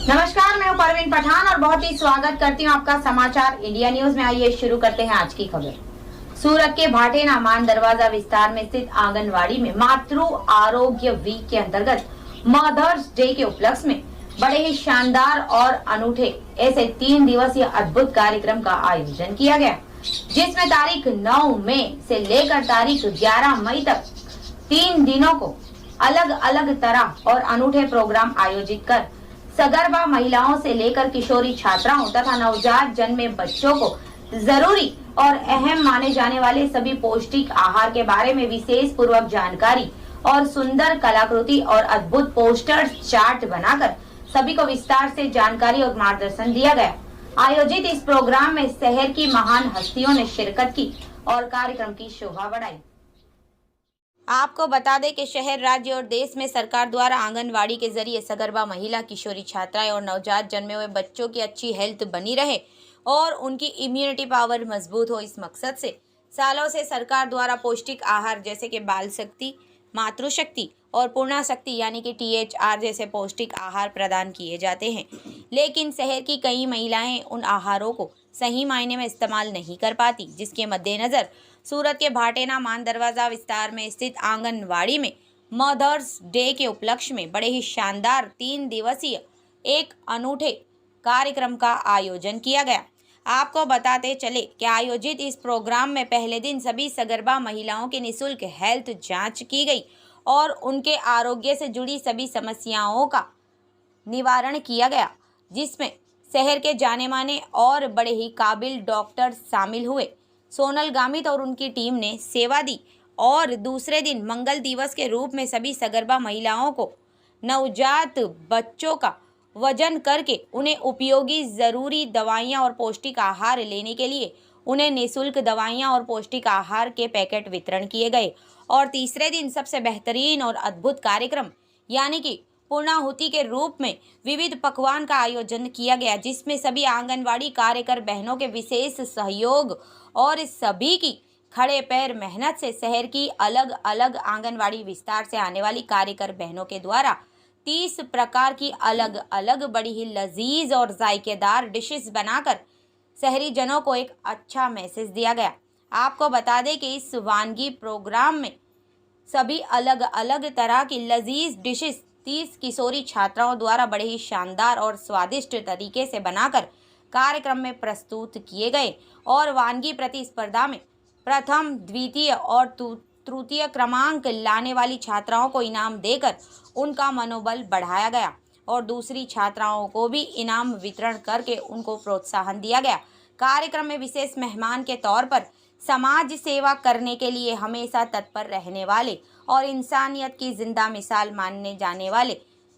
नमस्कार, मैं हूं परवीन पठान और बहुत ही स्वागत करती हूं आपका समाचार इंडिया न्यूज में। आइए शुरू करते हैं आज की खबर। सूरत के भाटेना मान दरवाजा विस्तार में स्थित आंगनवाड़ी में मातृ आरोग्य वीक के अंतर्गत मदर्स डे के उपलक्ष्य में बड़े ही शानदार और अनूठे ऐसे 3 दिवसीय अद्भुत कार्यक्रम का आयोजन किया गया, जिसमें तारीख 9 मई से लेकर तारीख 11 मई तक 3 दिनों को अलग अलग तरह और अनूठे प्रोग्राम आयोजित कर सगर्भा महिलाओं से लेकर किशोरी छात्राओं तथा नवजात जन्मे बच्चों को जरूरी और अहम माने जाने वाले सभी पौष्टिक आहार के बारे में विशेष पूर्वक जानकारी और सुंदर कलाकृति और अद्भुत पोस्टर चार्ट बनाकर सभी को विस्तार से जानकारी और मार्गदर्शन दिया गया। आयोजित इस प्रोग्राम में शहर की महान हस्तियों ने शिरकत की और कार्यक्रम की शोभा बढ़ाई। आपको बता दें कि शहर, राज्य और देश में सरकार द्वारा आंगनवाड़ी के जरिए सगर्भा महिला, किशोरी छात्राएं और नवजात जन्मे हुए बच्चों की अच्छी हेल्थ बनी रहे और उनकी इम्यूनिटी पावर मजबूत हो, इस मकसद से सालों से सरकार द्वारा पौष्टिक आहार जैसे कि बाल शक्ति, मातृशक्ति और पूर्णा शक्ति यानी कि THR जैसे पौष्टिक आहार प्रदान किए जाते हैं। लेकिन शहर की कई महिलाएं उन आहारों को सही मायने में इस्तेमाल नहीं कर पाती, जिसके मद्देनजर सूरत के भाटेना मान दरवाजा विस्तार में स्थित आंगनवाड़ी में मदर्स डे के उपलक्ष्य में बड़े ही शानदार 3 दिवसीय एक अनूठे कार्यक्रम का आयोजन किया गया। आपको बताते चले कि आयोजित इस प्रोग्राम में पहले दिन सभी सगर्भा महिलाओं की निःशुल्क हेल्थ जांच की गई और उनके आरोग्य से जुड़ी सभी समस्याओं का निवारण किया गया, जिसमें शहर के जाने माने और बड़े ही काबिल डॉक्टर शामिल हुए। सोनल गामित और उनकी टीम ने सेवा दी और दूसरे दिन मंगल दिवस के रूप में सभी सगर्भा महिलाओं को नवजात बच्चों का वजन करके उन्हें उपयोगी ज़रूरी दवाइयां और पौष्टिक आहार लेने के लिए उन्हें निःशुल्क दवाइयां और पौष्टिक आहार के पैकेट वितरण किए गए। और तीसरे दिन सबसे बेहतरीन और अद्भुत कार्यक्रम यानी कि पूर्णाहुति के रूप में विविध पकवान का आयोजन किया गया, जिसमें सभी आंगनवाड़ी कार्यकर बहनों के विशेष सहयोग और सभी की खड़े पैर मेहनत से शहर की अलग अलग आंगनवाड़ी विस्तार से आने वाली कार्यकर बहनों के द्वारा 30 प्रकार की अलग अलग बड़ी ही लजीज और जायकेदार डिशेस बनाकर शहरी जनों को एक अच्छा मैसेज दिया गया। आपको बता दें कि इस वानगी प्रोग्राम में सभी अलग अलग तरह की लजीज डिशेस 30 किशोरी छात्राओं द्वारा बड़े ही शानदार और स्वादिष्ट तरीके से बनाकर कार्यक्रम में प्रस्तुत किए गए और वानगी प्रतिस्पर्धा में प्रथम, द्वितीय और तृतीय क्रमांक लाने वाली छात्राओं को इनाम देकर उनका मनोबल बढ़ाया गया और दूसरी छात्राओं को भी इनाम वितरण करके उनको प्रोत्साहन दिया गया। कार्यक्रम में विशेष मेहमान के तौर पर समाज सेवा करने के लिए हमेशा तत्पर रहने वाले और इंसानियत की जिंदा मिसाल मानने जाने वाले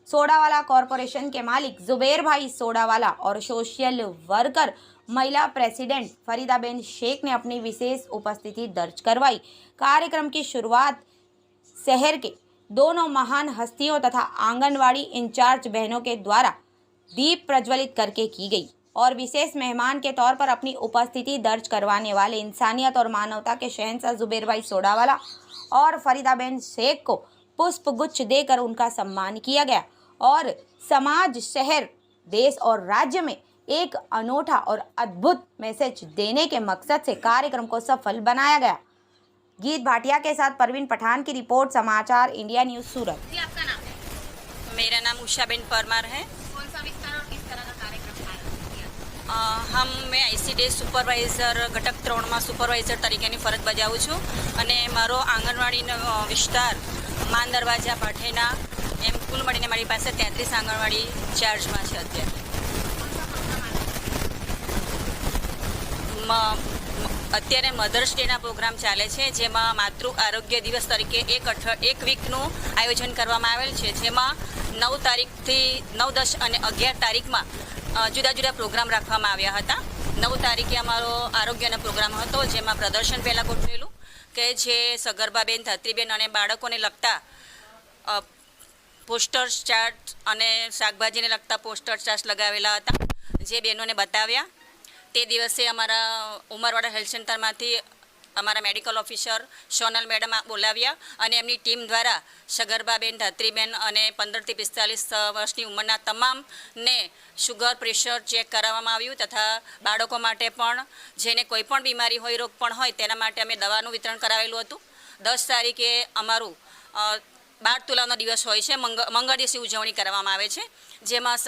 सोडावाला कॉरपोरेशन के मालिक जुबेर भाई सोडावाला और सोशल वर्कर महिला प्रेसिडेंट फरीदाबेन शेख ने अपनी विशेष उपस्थिति दर्ज करवाई। कार्यक्रम की शुरुआत शहर के दोनों महान हस्तियों तथा आंगनवाड़ी इंचार्ज बहनों के द्वारा दीप प्रज्वलित करके की गई और विशेष मेहमान के तौर पर अपनी उपस्थिति दर्ज करवाने वाले इंसानियत और मानवता के शहंशाह जुबेर भाई सोडावाला और फरीदाबेन शेख को पुष्प गुच्छ देकर उनका सम्मान किया गया और समाज, शहर, देश और राज्य में एक अनोखा और अद्भुत मैसेज देने के मकसद से कार्यक्रम को सफल बनाया गया। गीत भाटिया के साथ परवीन पठान की रिपोर्ट, समाचार इंडिया न्यूज सूरत। जी, आपका नाम है? मेरा नाम उषाबेन परमार है। कौन सा विस्तार और किस तरह का कार्यक्रम आयोजित मैं ICDS સુપરવાઇઝર ઘટક 3માં સુપરવાઇઝર તરીકેની ફરજ બજાવું છું અને મારો આંગણવાડીનો વિસ્તાર માન દરવાજા ભાઠેના એમ કુલ મળીને મારી પાસે 33 આંગણવાડી ચાર્જમાં છે અત્યારે। અત્યારે મધર્સ ડેના પ્રોગ્રામ ચાલે છે, જેમાં માતૃ આરોગ્ય દિવસ તરીકે એક વીકનું આયોજન કરવામાં આવેલ છે, જેમાં 9 તારીખથી 9, 10 અને 11 તારીખમાં જુદા જુદા પ્રોગ્રામ રાખવામાં આવ્યા હતા। 9 તારીખે અમારો આરોગ્યનો પ્રોગ્રામ હતો, જેમાં પ્રદર્શન પહેલાં ગોઠવેલું કે જે સગર્ભાબેન, ધાત્રીબેન અને બાળકોને લગતા પોસ્ટર ચાર્ટ અને શાકભાજીને લગતા પોસ્ટર ચાર્ટ લગાવેલા હતા, જે બહેનોને બતાવ્યા। તે દિવસે અમારા ઉમરવાડા હેલ્થ સેન્ટરમાંથી અમારા મેડિકલ ઓફિસર સોનલ મેડમ બોલાવ્યા અને એમની ટીમ દ્વારા સગર્ભાબેન, ધાત્રીબેન અને 15 થી 45 વર્ષની ઉંમરના તમામને શુગર, પ્રેશર ચેક કરાવવામાં આવ્યું તથા બાળકો માટે પણ જેને કોઈ પણ બીમારી હોય, રોગ પણ હોય તેના માટે અમે દવાનું વિતરણ કરાવેલું હતું. 10 તારીખે અમારું 12 તુલાનો દિવસ હોય છે, મંગળ દિવસની ઉજવણી કરવામાં આવે છે, જેમાં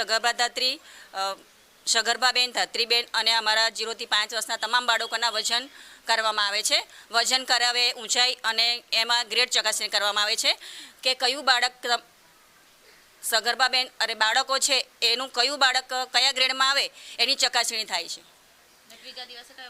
સગર્ભાબેન, ધાત્રીબેન અને અમારા 0 થી 5 વર્ષના તમામ બાળકોના વજન કરવામાં આવે છે. વજન કરાવે, ઊંચાઈ અને એમાં ગ્રેડ ચકાસણી કરવામાં આવે છે કે કયું બાળક સગર્ભાબેન અને બાળકો છે એનું કયું બાળક કયા ગ્રેડમાં આવે એની ચકાસણી થાય છે.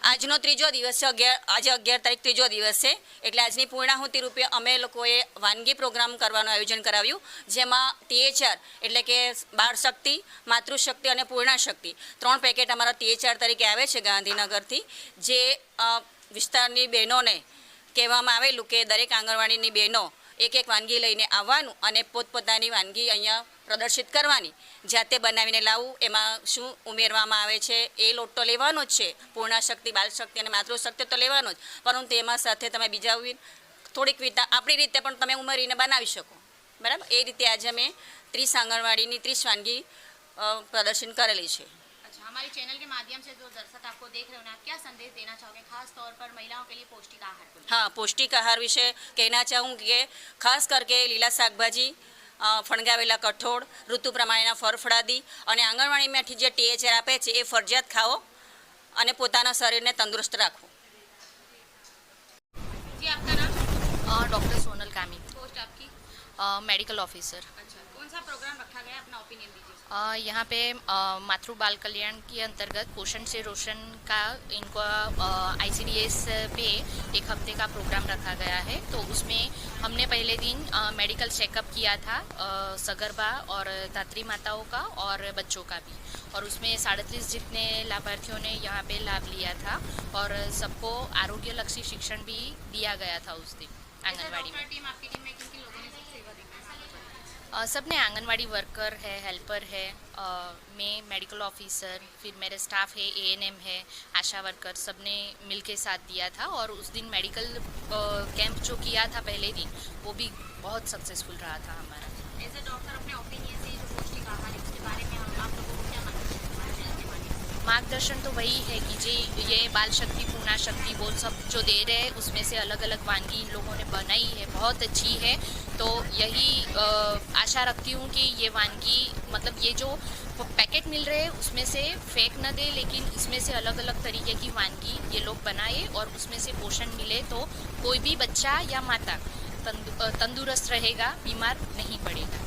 આજનો ત્રીજો દિવસ છે, આજે 11 તારીખ ત્રીજો દિવસ છે, એટલે આજની પૂર્ણાહુતિ રૂપે અમે લોકોએ વાનગી પ્રોગ્રામ કરવાનું આયોજન કરાવ્યું, જેમાં THR એટલે કે બાળ શક્તિ, માતૃશક્તિ અને પૂર્ણાશક્તિ 3 પેકેટ અમારા THR તરીકે આવે છે ગાંધીનગરથી. જે વિસ્તારની બહેનોને કહેવામાં આવેલું કે દરેક આંગણવાડીની બહેનો એક વાનગી લઈને આવવાનું અને પોતપોતાની વાનગી અહીંયા પ્રદર્શિત કરવાની, જાતે બનાવીને લાવવું, એમાં શું ઉમેરવામાં આવે છે એ લોટ તો લેવાનો જ છે, પૂર્ણાશક્તિ, બાલશક્તિ અને માતૃશક્તિ તો લેવાનો જ, પરંતુ એમાં સાથે તમે બીજા થોડીક આપણી રીતે પણ તમે ઉમેરીને બનાવી શકો, બરાબર. એ રીતે આજે અમે 30 આંગણવાડીની 30 વાનગી પ્રદર્શન કરેલી છે. अच्छा, हमारी चैनल के माध्यम से जो दर्शक आपको देख रहे हो ना, आप क्या संदेश देना चाहोगे खास तौर पर महिलाओं के लिए पौष्टिक आहार को लेकर? हाँ, पौष्टिक आहार विषय कहना चाहूँगी कि खास करके લીલા શાકભાજી, ફણગાવેલા કઠોળ, ઋતુ પ્રમાણેના ફળફળાદી અને આંગણવાડીમાંથી જે THR આપે છે એ ફરજિયાત ખાઓ અને પોતાના શરીરને તંદુરસ્ત રાખો. जी, आपका नाम? डॉक्टर सोनल कामी, पोस्ट आपकी? Medical officer. अच्छा, कौन सा प्रोग्राम रखा गया, अपना ओपिनियन दीजिए। यहाँ पे मातृ बाल कल्याण के अंतर्गत पोषण से रोशन का इनको ICDS पे एक हफ्ते का प्रोग्राम रखा गया है। तो उसमें हमने पहले दिन मेडिकल चेकअप किया था सगर्भा और धात्री माताओं का और बच्चों का भी, और उसमें 37 जितने लाभार्थियों ने यहाँ पे लाभ लिया था और सबको आरोग्य लक्षी शिक्षण भी दिया गया था उस दिन आंगनवाड़ी में। टीम, आपकी टीम में किन किन लोगों ने सेवा दी? सबने आंगनवाड़ी वर्कर है, हेल्पर है, मैं मेडिकल ऑफिसर, फिर मेरे स्टाफ है, ANM है, आशा वर्कर, सबने मिलके साथ दिया था। और उस दिन मेडिकल कैंप जो किया था पहले दिन, वो भी बहुत सक्सेसफुल रहा था हमारा। एज ए डॉक्टर अपने ओपिनियन से जो पौष्टिक आहार है उसके बारे में आप लोगों को क्या मार्गदर्शन तो वही है कि जी ये बाल शक्ति, पूर्णा शक्ति वो सब जो दे रहे हैं उसमें से अलग अलग वानगी इन लोगों ने बनाई है, बहुत अच्छी है। तो यही आशा रखती हूँ कि ये वानगी मतलब ये जो पैकेट मिल रहे हैं उसमें से फेंक न दे, लेकिन इसमें से अलग अलग तरीके की वानगी ये लोग बनाए और उसमें से पोषण मिले तो कोई भी बच्चा या माता तंदुरुस्त रहेगा, बीमार नहीं पड़ेगा।